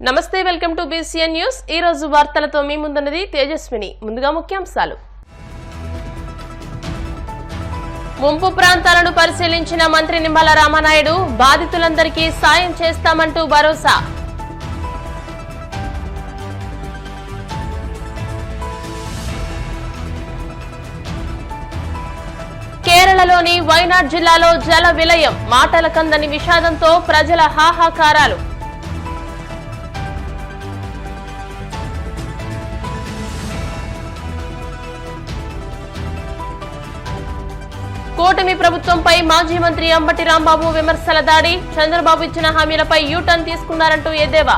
నమస్తే, welcome to BCN news. ఈ రోజు వార్తలతో మీ ముందున్నది తేజస్విని. ముందుగా ముఖ్యాంశాలు. ముంపు ప్రాంతాలను పరిశీలించిన మంత్రి నిమ్మల రామనాయుడు, బాధితులందరికీ సాయం చేస్తామంటూ భరోసా. కేరళలోని వైనాడ్ జిల్లాలో జల విలయం, మాటల కందని విషాదంతో ప్రజల హాహాకారాలు. కూటమి ప్రభుత్వంపై మాజీ మంత్రి అంబటి రాంబాబు విమర్శల దాడి, చంద్రబాబు ఇచ్చిన హామీలపై యూటర్న్ తీసుకున్నారంటూ ఎద్దేవా.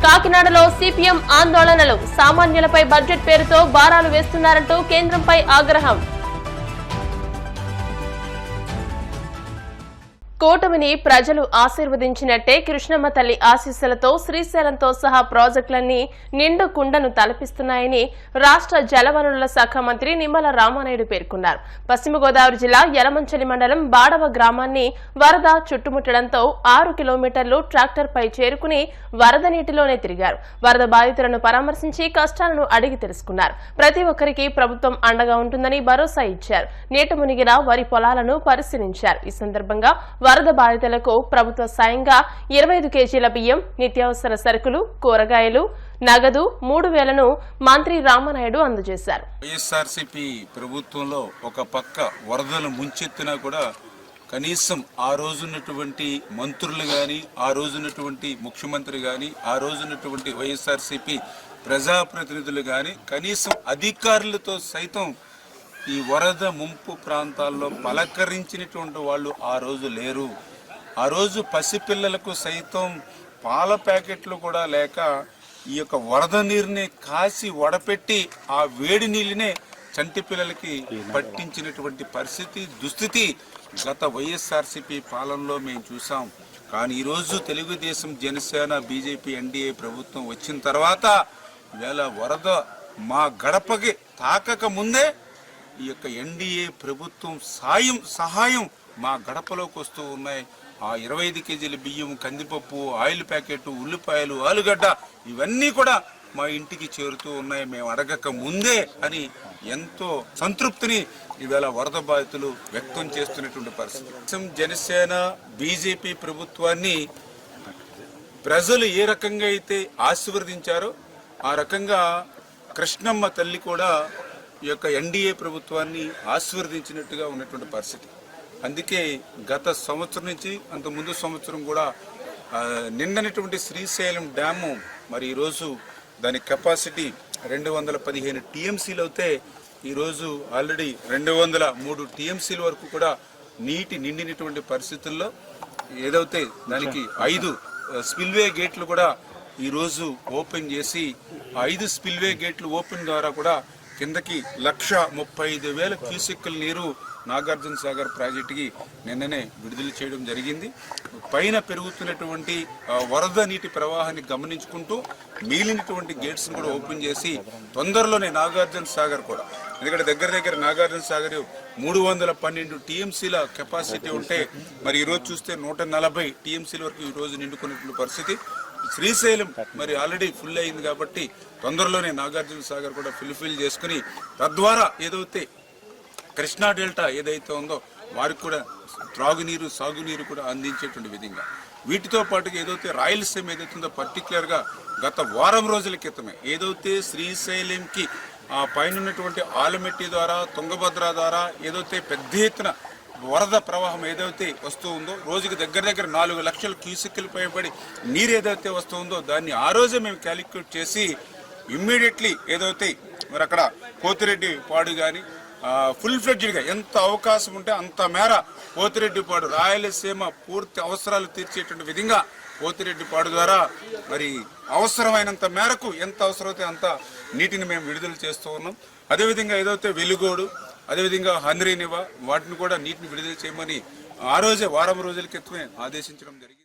కాకినాడలో సిపిఎం ఆందోళనలు, సామాన్యులపై బడ్జెట్ పేరుతో భారాలు వేస్తున్నారంటూ కేంద్రంపై ఆగ్రహం. కూటమిని ప్రజలు ఆశీర్వదించినట్టే కృష్ణమ్మ తల్లి ఆశీస్సులతో శ్రీశైలంతో సహా ప్రాజెక్టులన్నీ నిండు కుండను తలపిస్తున్నాయని రాష్ట్ర జలవనరుల శాఖ మంత్రి నిమ్మల రామనాయుడు పేర్కొన్నారు. పశ్చిమ గోదావరి జిల్లా యలమంచిలి మండలం బాడవ గ్రామాన్ని వరద చుట్టుముట్టడంతో 6 కిలోమీటర్లు ట్రాక్టర్పై చేరుకుని వరద నీటిలోనే తిరిగారు. వరద బాధితులను పరామర్శించి కష్టాలను అడిగి తెలుసుకున్నారు. ప్రతి ఒక్కరికి ప్రభుత్వం అండగా ఉంటుందని భరోసా ఇచ్చారు. నీట మునిగిన వరి పొలాలను పరిశీలించారు. ఈ సందర్భంగా వరద బాధితులకు ప్రభుత్వ సాయంగా 25 కేజీల బియ్యం, నిత్యావసర సరుకులు, కూరగాయలు, నగదు 3,000ను మంత్రి రామనాయుడు అందజేశారు. వైఎస్ఆర్సీపీ ప్రభుత్వంలో ఒక పక్క వరదలు ముంచెత్తినా కూడా కనీసం ఆ రోజున్నటువంటి మంత్రులు గాని, ఆ రోజున్నటువంటి ముఖ్యమంత్రి గాని, ఆ రోజున్నటువంటి వైఎస్ఆర్సీపీ ప్రజాప్రతినిధులు గాని, కనీసం అధికారులతో సైతం ఈ వరద ముంపు ప్రాంతాల్లో పలకరించినటువంటి వాళ్ళు ఆ రోజు లేరు. ఆ రోజు పసిపిల్లలకు సైతం పాల ప్యాకెట్లు కూడా లేక ఈ యొక్క వరద నీరుని కాసి వడపెట్టి ఆ వేడి నీళ్ళనే చంటి పిల్లలకి పట్టించినటువంటి పరిస్థితి, దుస్థితి గత వైఎస్ఆర్సీపీ పాలనలో మేము చూసాం. కానీ ఈరోజు తెలుగుదేశం, జనసేన, బీజేపీ, ఎన్డీఏ ప్రభుత్వం వచ్చిన తర్వాత ఇవాళ వరద మా గడపకి తాకక ముందే ఈ యొక్క ఎన్డీఏ ప్రభుత్వం సహాయం మా గడపలోకి వస్తూ ఉన్నాయి. ఆ 25 కేజీల బియ్యం, కందిపప్పు, ఆయిల్ ప్యాకెట్, ఉల్లిపాయలు, ఆలుగడ్డ ఇవన్నీ కూడా మా ఇంటికి చేరుతూ ఉన్నాయి మేము అడగక ముందే అని ఎంతో సంతృప్తిని ఇవాళ వరద బాధితులు వ్యక్తం చేస్తున్నటువంటి పరిస్థితి. జనసేన, బీజేపీ ప్రభుత్వాన్ని ప్రజలు ఏ రకంగా అయితే ఆశీర్వదించారో ఆ రకంగా కృష్ణమ్మ తల్లి కూడా ఈ యొక్క ఎన్డీఏ ప్రభుత్వాన్ని ఆశీర్వదించినట్టుగా ఉన్నటువంటి పరిస్థితి. అందుకే గత సంవత్సరం నుంచి అంత ముందు సంవత్సరం కూడా నిండనటువంటి శ్రీశైలం డ్యాము మరి ఈరోజు దాని కెపాసిటీ 215 టీఎంసీలు అయితే ఈరోజు ఆల్రెడీ 203 టీఎంసీల వరకు కూడా నీటి నిండినటువంటి పరిస్థితుల్లో ఏదైతే దానికి 5 స్పిల్వే గేట్లు కూడా ఈరోజు ఓపెన్ చేసి 5 స్పిల్వే గేట్లు ఓపెన్ ద్వారా కూడా కిందకి 1,35,000 క్యూసెక్కుల నీరు నాగార్జున సాగర్ ప్రాజెక్టుకి నిన్ననే విడుదల చేయడం జరిగింది. పైన పెరుగుతున్నటువంటి వరద నీటి ప్రవాహాన్ని గమనించుకుంటూ మిగిలినటువంటి గేట్స్ని కూడా ఓపెన్ చేసి తొందరలోనే నాగార్జున సాగర్ కూడా, ఎందుకంటే దగ్గర నాగార్జున సాగర్ 312 టీఎంసీల కెపాసిటీ ఉంటే మరి ఈరోజు చూస్తే 140 టీఎంసీల వరకు ఈరోజు నిండుకున్నటువంటి పరిస్థితి. శ్రీశైలం మరి ఆల్రెడీ ఫుల్ అయింది కాబట్టి తొందరలోనే నాగార్జున సాగర్ కూడా ఫుల్ఫిల్ చేసుకుని తద్వారా ఏదైతే కృష్ణా డెల్టా ఏదైతే ఉందో వారికి కూడా త్రాగునీరు, సాగునీరు కూడా అందించేటువంటి విధంగా వీటితో పాటుగా ఏదైతే రాయలసీమ ఏదైతే ఉందో పర్టికులర్గా గత వారం రోజుల క్రితమే ఏదైతే శ్రీశైలంకి ఆ పైన ఉన్నటువంటి ఆలమెట్టి ద్వారా, తుంగభద్ర ద్వారా ఏదైతే పెద్ద ఎత్తున వరద ప్రవాహం ఏదైతే వస్తూ ఉందో రోజుకి దగ్గర 4 లక్షల క్యూసెక్కులు పైబడి నీరు ఏదైతే వస్తూ ఉందో దాన్ని ఆ రోజే మేము క్యాలిక్యులేట్ చేసి ఇమ్మీడియట్లీ ఏదైతే మరి అక్కడ పోతిరెడ్డి పాడు కానీ ఫుల్ ఫ్లెడ్జ్డ్గా ఎంత అవకాశం ఉంటే అంత మేర పోతిరెడ్డి పాడు రాయలసీమ పూర్తి అవసరాలు తీర్చేటువంటి విధంగా పోతిరెడ్డి పాడు ద్వారా మరి అవసరమైనంత మేరకు ఎంత అవసరమైతే అంత నీటిని మేము విడుదల చేస్తూ ఉన్నాం. అదేవిధంగా ఏదైతే వెలుగోడు, అదేవిధంగా హంద్రీనివా వాటిని కూడా నీటిని విడుదల చేయమని ఆ రోజే వారం రోజుల క్రితమే ఆదేశించడం జరిగింది.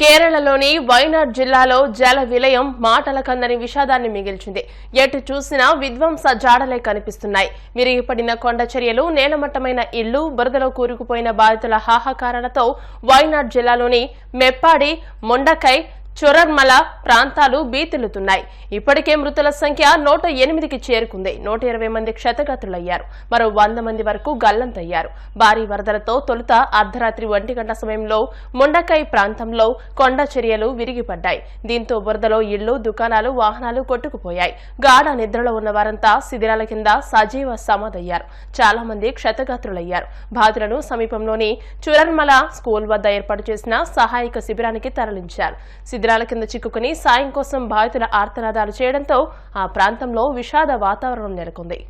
కేరళలోని వైనాడ్ జిల్లాలో జల విలయం మాటల కందని విషాదాన్ని మిగిల్చింది. ఎటు చూసినా విధ్వంస జాడలే కనిపిస్తున్నాయి. విరిగిపడిన కొండ చర్యలు, నేలమట్టమైన ఇళ్లు, బురదలో కూరుకుపోయిన బాధితుల హాహాకారాలతో వైనాడ్ జిల్లాలోని మెప్పాడి, మొండకై, చొరర్మల ప్రాంతాలు బీతిల్లుతున్నాయి. ఇప్పటికే మృతుల సంఖ్య 108కి చేరుకుంది. 120 మంది క్షతగాత్రులయ్యారు. మరో 100 మంది వరకు గల్లంతయ్యారు. భారీ వరదలతో తొలుత అర్ధరాత్రి 1 గంట సమయంలో మొండకై ప్రాంతంలో కొండ చర్యలు విరిగిపడ్డాయి. దీంతో బురదలో ఇళ్లు, దుకాణాలు, వాహనాలు కొట్టుకుపోయాయి. గాఢ నిద్రలో ఉన్న వారంతా శిథిరాల కింద సజీవ సమాధయ్యారు. చాలా మంది క్షతగాత్రులయ్యారు. బాధితులను సమీపంలోని చురర్మల స్కూల్ వద్ద ఏర్పాటు చేసిన సహాయక శిబిరానికి తరలించారు. శిథిరాల కింద చిక్కుకుని సాయం కోసం బాధితుల ఆర్తనాదాలు చేయడంతో ఆ ప్రాంతంలో విషాద వాతావరణం నెలకొంది.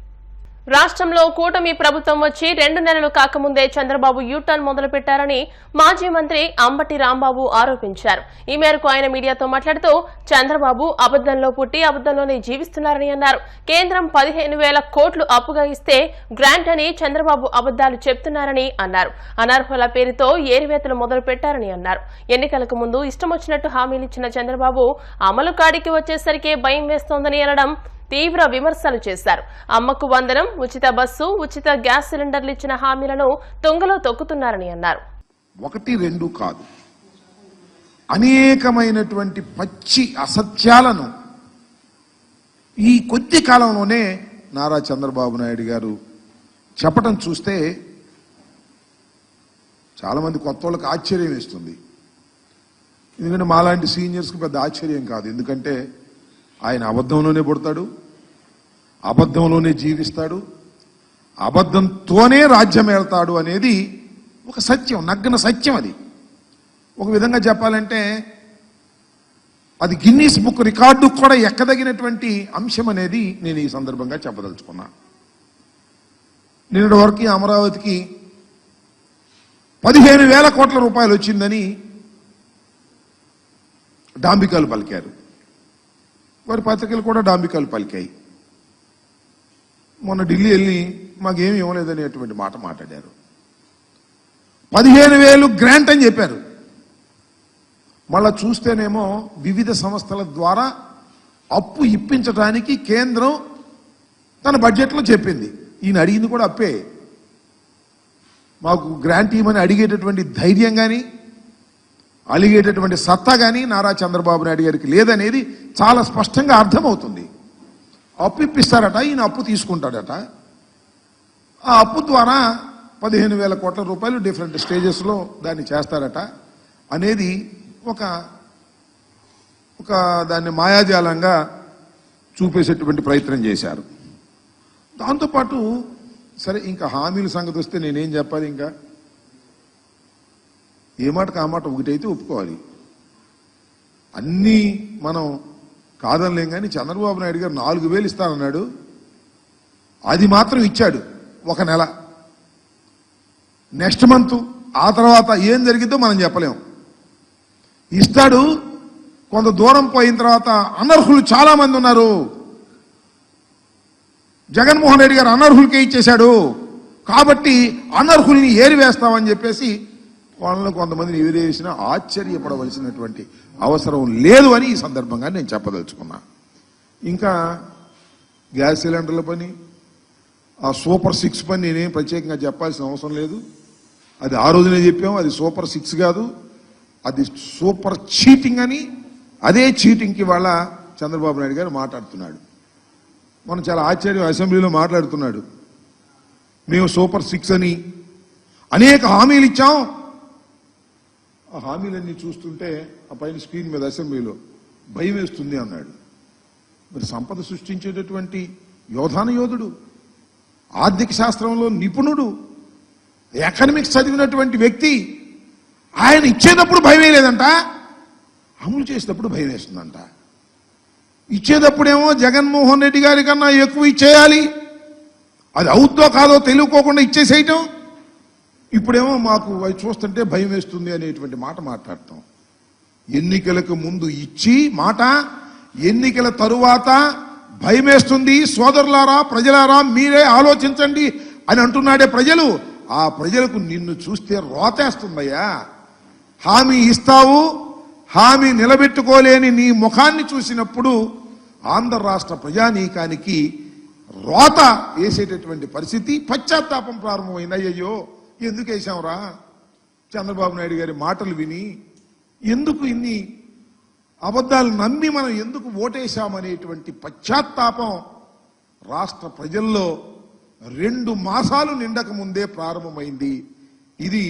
రాష్ట్రంలో కూటమి ప్రభుత్వం వచ్చి 2 నెలలు కాకముందే చంద్రబాబు యూటర్న్ మొదలుపెట్టారని మాజీ మంత్రి అంబటి రాంబాబు ఆరోపించారు. ఈ మేరకు ఆయన మీడియాతో మాట్లాడుతూ చంద్రబాబు అబద్దంలో పుట్టి అబద్దంలోనే జీవిస్తున్నారని అన్నారు. కేంద్రం 15,000 కోట్లు అప్పుగా ఇస్తే గ్రాంట్ అని చంద్రబాబు అబద్దాలు చెప్తున్నారని అన్నారు. అనర్హుల పేరుతో ఏరివేతలు మొదలు పెట్టారని అన్నారు. ఎన్నికలకు ముందు ఇష్టం వచ్చినట్టు హామీలిచ్చిన చంద్రబాబు అమలు కాడికి వచ్చేసరికే భయం వేస్తోందని అనడం తీవ్ర విమర్శలు చేశారు. అమ్మకు వందనం, ఉచిత బస్సు, ఉచిత గ్యాస్ సిలిండర్లు ఇచ్చిన హామీలను తుంగలో తొక్కుతున్నారని అన్నారు. 1, 2 కాదు, అనేకమైనటువంటి పచ్చి అసత్యాలను ఈ కొద్ది కాలంలోనే నారా చంద్రబాబు నాయుడు గారు చెప్పడం చూస్తే చాలా మంది కొత్త వాళ్ళకి ఆశ్చర్యం వేస్తుంది. ఎందుకంటే మాలాంటి సీనియర్స్కి పెద్ద ఆశ్చర్యం కాదు. ఎందుకంటే ఆయన అబద్ధంలోనే పుడతాడు, అబద్ధంలోనే జీవిస్తాడు, అబద్ధంతోనే రాజ్యం ఏళ్తాడు అనేది ఒక సత్యం, నగ్న సత్యం. అది ఒక విధంగా చెప్పాలంటే అది గిన్నీస్ బుక్ రికార్డు కూడా ఎక్కదగినటువంటి అంశం అనేది నేను ఈ సందర్భంగా చెప్పదలుచుకున్నా. నిన్నటి వరకు అమరావతికి 15,000 కోట్ల రూపాయలు వచ్చిందని డాంబికాలు పలికారు. వారి పత్రికలు కూడా డాంబికాలు పలికాయి. మొన్న ఢిల్లీ వెళ్ళి మాకేమి ఇవ్వలేదనేటువంటి మాట మాట్లాడారు. 15,000 గ్రాంట్ అని చెప్పారు. మళ్ళా చూస్తేనేమో వివిధ సంస్థల ద్వారా అప్పు ఇప్పించడానికి కేంద్రం తన బడ్జెట్లో చెప్పింది. ఈయన అడిగింది కూడా అప్పే. మాకు గ్రాంట్ ఇవ్వమని అడిగేటటువంటి ధైర్యం కానీ అలిగేటటువంటి సత్తా కానీ నారా చంద్రబాబు నాయుడు గారికి లేదనేది చాలా స్పష్టంగా అర్థమవుతుంది. అప్పు ఇప్పిస్తారట, ఈయన అప్పు తీసుకుంటాడట. ఆ అప్పు ద్వారా 15,000 కోట్ల రూపాయలు డిఫరెంట్ స్టేజెస్లో దాన్ని చేస్తారట అనేది ఒక దాన్ని మాయాజాలంగా చూపేసేటువంటి ప్రయత్నం చేశారు. దాంతోపాటు సరే ఇంకా హామీల సంగతి వస్తే నేనేం చెప్పాలి? ఇంకా ఏ మాటకు ఆ మాట ఒకటైతే ఒప్పుకోవాలి. అన్నీ మనం కాదనలేం. కానీ చంద్రబాబు నాయుడు గారు 4,000 ఇస్తానన్నాడు, అది మాత్రం ఇచ్చాడు 1 నెల. నెక్స్ట్ మంత్ ఆ తర్వాత ఏం జరిగిద్దో మనం చెప్పలేం. ఇస్తాడు, కొంత దూరం పోయిన తర్వాత అనర్హులు చాలా మంది ఉన్నారు. జగన్మోహన్ రెడ్డి గారు అనర్హులకే ఇచ్చేశాడు కాబట్టి అనర్హుల్ని ఏరివేస్తామని చెప్పేసి వాళ్ళలో కొంతమందిని ఎదిరేసినా ఆశ్చర్యపడవలసినటువంటి అవసరం లేదు అని ఈ సందర్భంగా నేను చెప్పదలుచుకున్నా. ఇంకా గ్యాస్ సిలిండర్ల పని, ఆ సూపర్ 6 పని నేనేం ప్రత్యేకంగా చెప్పాల్సిన అవసరం లేదు. అది ఆ రోజునే చెప్పాము. అది సూపర్ 6 కాదు, అది సూపర్ చీటింగ్ అని. అదే చీటింగ్కి వాళ్ళ చంద్రబాబు నాయుడు గారు మాట్లాడుతున్నాడు. మనం చాలా ఆశ్చర్యం, అసెంబ్లీలో మాట్లాడుతున్నాడు. మేము సూపర్ 6 అని అనేక హామీలు ఇచ్చాం. ఆ హామీలన్నీ చూస్తుంటే ఆ పైన స్క్రీన్ మీద అసెంబ్లీలో భయం వేస్తుంది అన్నాడు. మరి సంపద సృష్టించేటటువంటి యోధుడు, ఆర్థిక శాస్త్రంలో నిపుణుడు, ఎకనామిక్స్ చదివినటువంటి వ్యక్తి, ఆయన ఇచ్చేటప్పుడు భయం వేయలేదంట, అమలు చేసేటప్పుడు భయం వేస్తుందంట. ఇచ్చేటప్పుడేమో జగన్మోహన్ రెడ్డి గారి కన్నా ఎక్కువ ఇచ్చేయాలి, అది అవుద్దో కాదో తెలియకోకుండా ఇచ్చేసేయటం. ఇప్పుడేమో మాకు అవి చూస్తుంటే భయం వేస్తుంది అనేటువంటి మాట మాట్లాడతాం. ఎన్నికలకు ముందు ఇచ్చి మాట, ఎన్నికల తరువాత భయం వేస్తుంది. సోదరులారా, ప్రజలారా, మీరే ఆలోచించండి అని అంటున్నాడే ప్రజలు. ఆ ప్రజలకు నిన్ను చూస్తే రోతేస్తుందయ్యా. హామీ ఇస్తావు, హామీ నిలబెట్టుకోలేని నీ ముఖాన్ని చూసినప్పుడు ఆంధ్ర రాష్ట్ర ప్రజానీకానికి రోత వేసేటటువంటి పరిస్థితి, పశ్చాత్తాపం ప్రారంభమైంది. అయ్యయ్యో ఎందుకు వేసాంరా చంద్రబాబు నాయుడు గారి మాటలు విని, ఎందుకు ఇన్ని అబద్ధాలు నమ్మి మనం ఎందుకు ఓటేశామనేటువంటి పశ్చాత్తాపం రాష్ట్ర ప్రజల్లో 2 మాసాలు నిండక ముందే ప్రారంభమైంది. ఇది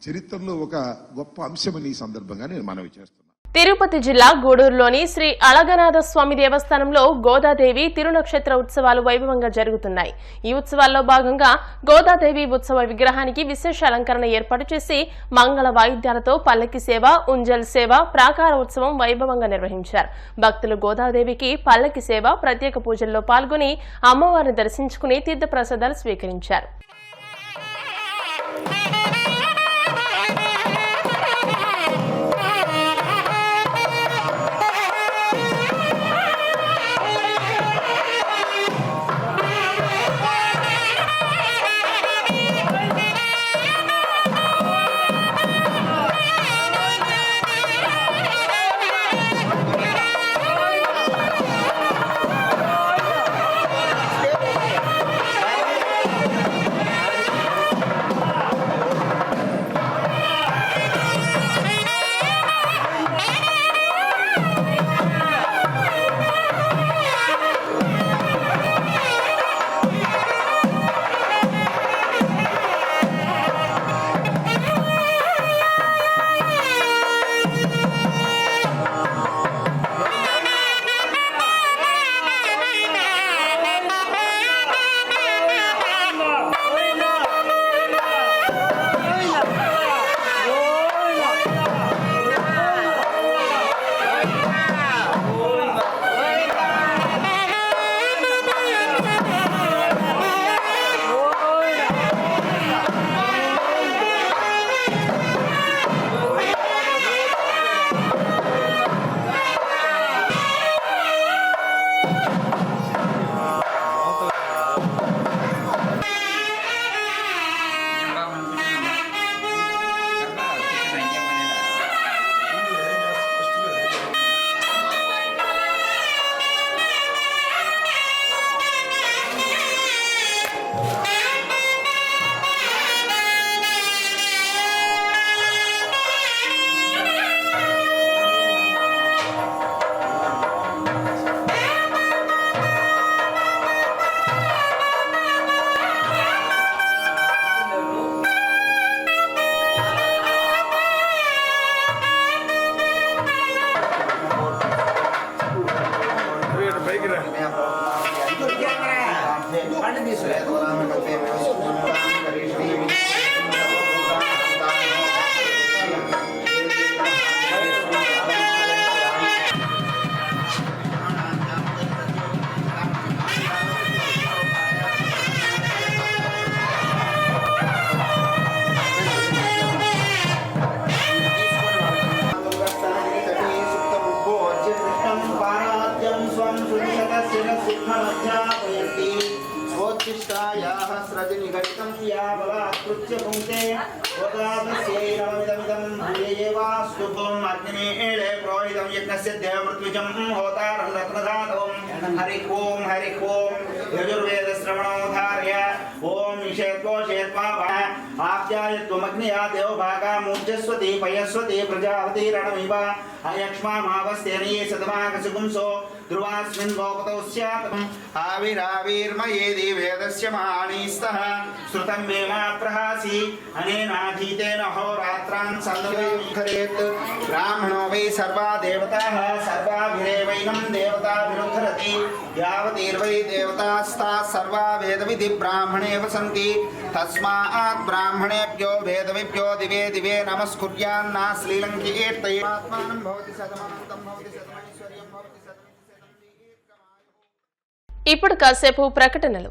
చరిత్రలో ఒక గొప్ప అంశమని ఈ సందర్భంగా నేను మనవి చేస్తున్నాను. తిరుపతి జిల్లా గూడూరులోని శ్రీ అళగనాథ స్వామి దేవస్థానంలో గోదాదేవి తిరునక్షత్ర ఉత్సవాలు వైభవంగా జరుగుతున్నాయి. ఈ ఉత్సవాల్లో భాగంగా గోదాదేవి ఉత్సవ విగ్రహానికి విశేష అలంకరణ ఏర్పాటు చేసి మంగళ వాయిద్యాలతో పల్లకి సేవ, ఉంజల్ సేవ, ప్రాకార ఉత్సవం వైభవంగా నిర్వహించారు. భక్తులు గోదాదేవికి పల్లకి సేవ, ప్రత్యేక పూజల్లో పాల్గొని అమ్మవారిని దర్శించుకుని తీర్థప్రసాదాలు స్వీకరించారు. हरि ओम यजुर्वेद श्रवणोधार्य ओम निषेधो शेत्वा आप्यायत्वमग्निया देवभागा मूर्जस्वती पयस्वती प्रजापति रणमिव अयक्ष्मामावस्तेनि सदमाकसुगुंसो ध्रुवास्मिन् गोपतौ स्यात् आविराविर्मयेदि वेदस्य महानीस्तः श्रुतं मे मा प्रहासि अनेनाधीतेन होरात्रान् सन्दवेत् ब्राह्मणो वै सर्वा देवताः सर्वाभिरेवैनं देवताभिरुद्धरति यावतीर्वै देवतास्ताः सर्वा वेदविधि ब्राह्मणेव सन्ति तस्मात् ब्राह्मणेभ्यो वेदविभ्यो दिवे दिवे नमस्कुर्यान्ना श्रीलङ्की कीर्तये आत्मानं भवति सदमन्तं भवति सदमैश्वर्यं भवति सदमं ఇప్పుడు కాసేపు ప్రకటనలు.